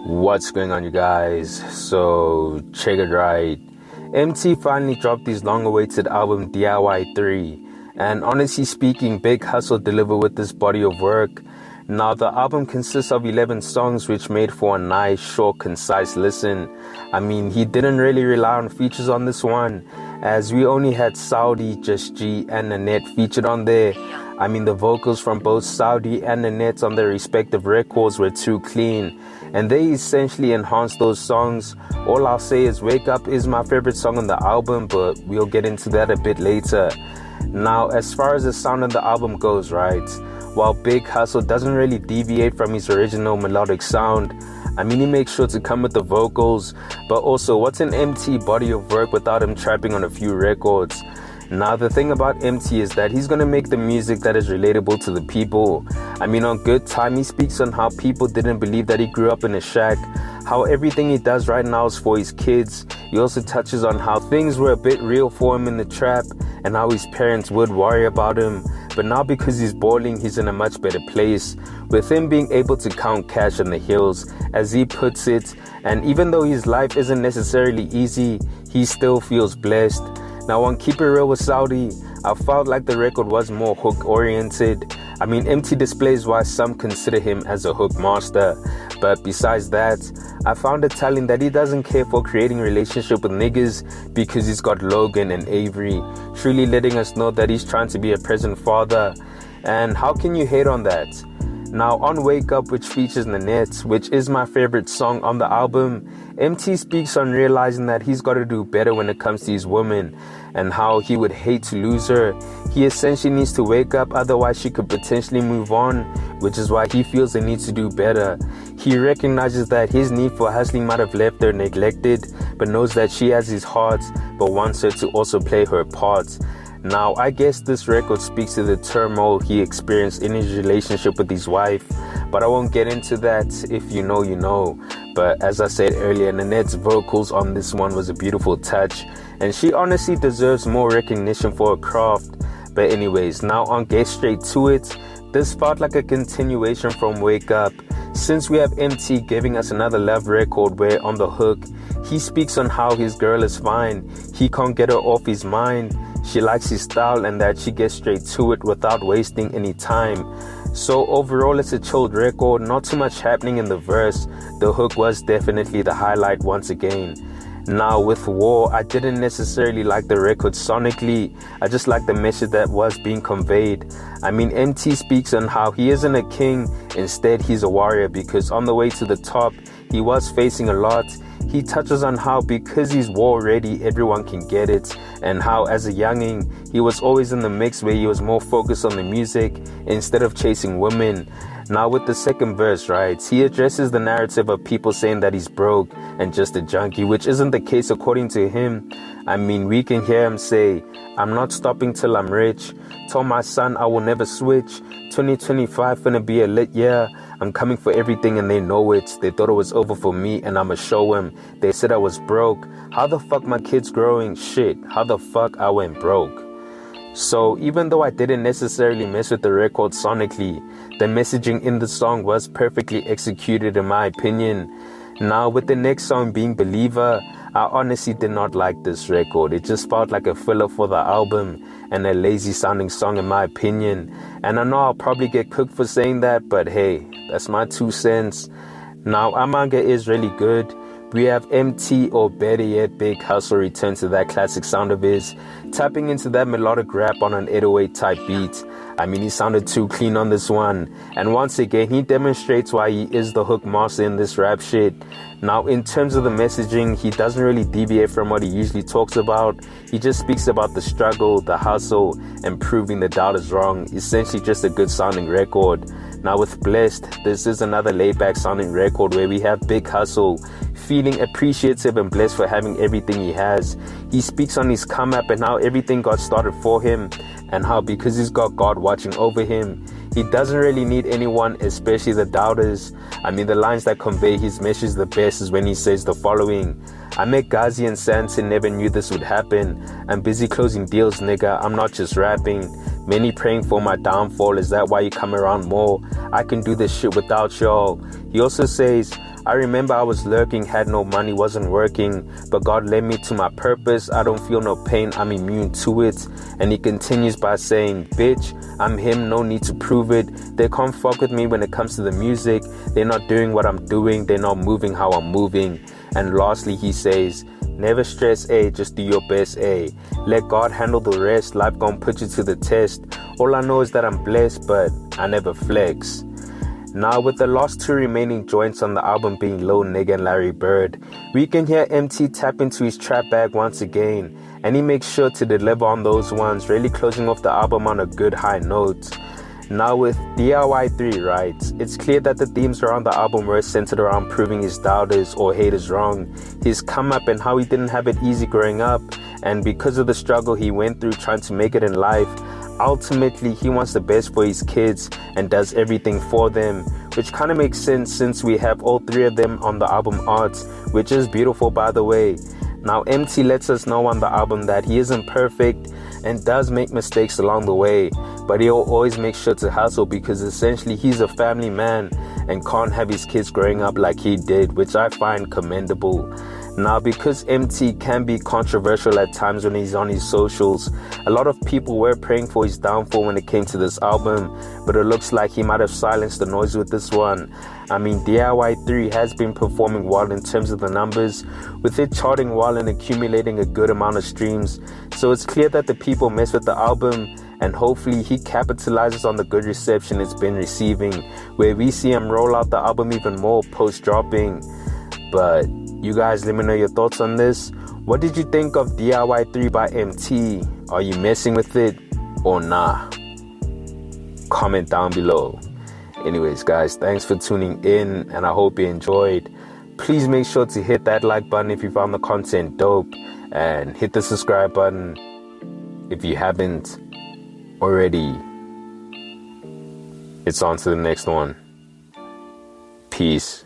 What's going on, you guys? So check it right. Emtee finally dropped his long-awaited album DIY 3, and honestly speaking, Big Hustle delivered with this body of work. Now the album consists of 11 songs, which made for a nice, short, concise listen. I mean, he didn't really rely on features on this one, as we only had Saudi, Just G, and Nanette featured on there. I mean, the vocals from both Saudi and Nanette on their respective records were too clean, and they essentially enhanced those songs. All I'll say is Wake Up is my favorite song on the album, but we'll get into that a bit later. Now, as far as the sound of the album goes, right, while Big Hustle doesn't really deviate from his original melodic sound, I mean, he makes sure to come with the vocals, but also what's an Emtee body of work without him trapping on a few records? Now, the thing about Emtee is that he's going to make the music that is relatable to the people. I mean, on Good Time, he speaks on how people didn't believe that he grew up in a shack, how everything he does right now is for his kids. He also touches on how things were a bit real for him in the trap and how his parents would worry about him. But now because he's balling, he's in a much better place, with him being able to count cash on the hills, as he puts it. And even though his life isn't necessarily easy, he still feels blessed. Now on Keep It Real with Saudi, I felt like the record was more hook oriented. I mean, Emtee displays why some consider him as a hook master. But besides that, I found it telling that he doesn't care for creating relationship with niggas because he's got Logan and Avery, truly letting us know that he's trying to be a present father. And how can you hate on that? Now on Wake Up, which features Nanette, which is my favorite song on the album, Emtee speaks on realizing that he's got to do better when it comes to his woman and how he would hate to lose her. He essentially needs to wake up, otherwise she could potentially move on, which is why he feels the need to do better. He recognizes that his need for hustling might have left her neglected, but knows that she has his heart, but wants her to also play her part. Now, I guess this record speaks to the turmoil he experienced in his relationship with his wife, but I won't get into that. If you know, you know. But as I said earlier, Nanette's vocals on this one was a beautiful touch, and she honestly deserves more recognition for her craft. But anyways, now on Get Straight To It, this felt like a continuation from Wake Up, since we have Emtee giving us another love record where on the hook, he speaks on how his girl is fine, he can't get her off his mind, she likes his style, and that she gets straight to it without wasting any time. So overall, it's a chilled record, not too much happening in the verse. The hook was definitely the highlight once again. Now with War, I didn't necessarily like the record sonically, I just like the message that was being conveyed. I mean, Emtee speaks on how he isn't a king, instead he's a warrior, because on the way to the top, he was facing a lot. He touches on how because he's war ready, everyone can get it, and how as a youngin, he was always in the mix where he was more focused on the music instead of chasing women. Now with the second verse, right, he addresses the narrative of people saying that he's broke and just a junkie, which isn't the case according to him. I mean, we can hear him say, I'm not stopping till I'm rich, told my son I will never switch, 2025 finna be a lit year, I'm coming for everything and they know it, they thought it was over for me and I'ma show them, they said I was broke, how the fuck my kids growing, shit, how the fuck I went broke. So even though I didn't necessarily mess with the record sonically, the messaging in the song was perfectly executed in my opinion. Now with the next song being Believer, I honestly did not like this record. It just felt like a filler for the album and a lazy sounding song in my opinion. And I know I'll probably get cooked for saying that, but hey, that's my 2 cents. Now Amanga is really good. We have Emtee, or better yet, Big Hustle, return to that classic sound of his, tapping into that melodic rap on an 808 type beat. I mean, he sounded too clean on this one. And once again, he demonstrates why he is the hook master in this rap shit. Now, in terms of the messaging, he doesn't really deviate from what he usually talks about. He just speaks about the struggle, the hustle, and proving the doubt is wrong. Essentially just a good sounding record. Now with Blessed, this is another laid-back sounding record where we have Big Hustle feeling appreciative and blessed for having everything he has. He speaks on his come up and how everything got started for him, and how because he's got God watching over him, he doesn't really need anyone, especially the doubters. I mean, the lines that convey his message the best is when he says the following: I met Ghazi and Sanson, never knew this would happen. I'm busy closing deals, nigga, I'm not just rapping. Many praying for my downfall, is that why you come around more? I can do this shit without y'all. He also says, I remember I was lurking, had no money, wasn't working, but God led me to my purpose. I don't feel no pain, I'm immune to it. And he continues by saying, bitch, I'm him, no need to prove it. They can't fuck with me when it comes to the music. They're not doing what I'm doing, they're not moving how I'm moving. And lastly, he says, never stress, just do your best, Let God handle the rest, life gon' put you to the test. All I know is that I'm blessed, but I never flex. Now with the last two remaining joints on the album being Lil Nigga and Larry Bird, we can hear Emtee tap into his trap bag once again, and he makes sure to deliver on those ones, really closing off the album on a good high note. Now with DIY 3, right, it's clear that the themes around the album were centered around proving his doubters or haters wrong, his come up and how he didn't have it easy growing up, and because of the struggle he went through trying to make it in life, ultimately he wants the best for his kids and does everything for them, which kind of makes sense since we have all three of them on the album art, which is beautiful by the way. Now Emtee lets us know on the album that he isn't perfect and does make mistakes along the way, but he'll always make sure to hustle because essentially he's a family man and can't have his kids growing up like he did, which I find commendable. Now because Emtee can be controversial at times when he's on his socials, a lot of people were praying for his downfall when it came to this album, but it looks like he might have silenced the noise with this one. I mean, DIY 3 has been performing well in terms of the numbers, with it charting well and accumulating a good amount of streams, so it's clear that the people mess with the album, and hopefully he capitalizes on the good reception it's been receiving, where we see him roll out the album even more post-dropping. But you guys let me know your thoughts on this. What did you think of DIY 3 by Emtee? Are you messing with it or nah? Comment down below. Anyways guys, thanks for tuning in and I hope you enjoyed. Please make sure to hit that like button if you found the content dope, and hit the subscribe button if you haven't already. It's on to the next one. Peace.